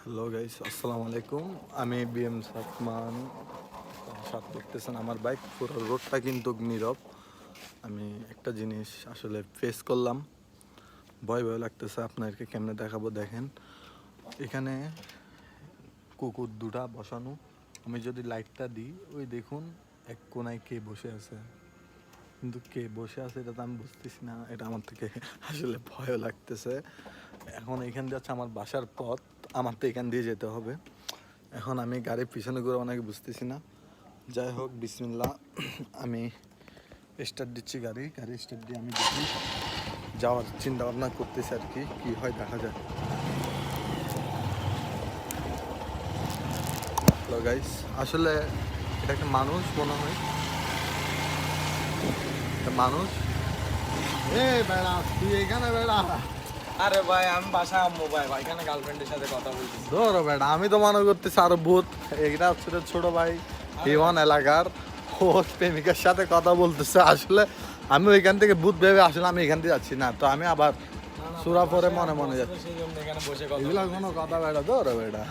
Hello guys, আসসালামু আলাইকুম। আমি বিএম সাতমান। সাথে দেখতেছেন আমার বাইক, পুরো রোডটা কিন্তু নীরব। আমি একটা জিনিস আসলে ফেস করলাম, ভয় ভয় লাগতেছে। আপনাদেরকে কেমনে দেখাবো দেখেন। এখানে কুকুর দুটা বসানো। আমি যদি লাইটটা দিই, ওই দেখুন এক কোনায় কে বসে আছে, কিন্তু কে বসে আছে এটা তো আমি বুঝতেছি না। এটা আমার থেকে আসলে ভয়ও লাগতেছে। এখন এখান দিয়ে হচ্ছে আমার বাসার পথ, আমার তো এখান দিয়ে যেতে হবে। এখন আমি গাড়ির পিছনে ঘুরে অনেক বুঝতেছি না। যাই হোক, বিসমিল্লাহ। আমি স্টার্ট দিচ্ছি গাড়ি স্টার্ট দিয়ে আমি দেখি যাওয়ার চিন্তা ভাবনা করতেছি আর কি কী হয় দেখা যায়। হ্যালো গাইস, আসলে এটা একটা মানুষ মনে হয়, একটা মানুষ। এ বেড়া, তুই এখানে বেড়া। আরে ভাই আমি বাসায় আম্মু ভাই এখানে গার্লফ্রেন্ডের সাথে কথা বলতেছি। ধরো বেড়া, আমি তো মনে করতেছি আরো ভূত। এটা হচ্ছে যে ছোট ভাই হিওয়ান এলাকার, ও প্রেমিকার সাথে কথা বলতেছে। আসলে আমি ওইখান থেকে ভূত ভেবে আসলে আমি এখান থেকে যাচ্ছি না, তো আমি আবার সুরা পরে মনে মনে যাচ্ছি। সেই জন্য এখানে বসে কথা এগুলো কোনো কথা বেড়া, ধরো বেড়া।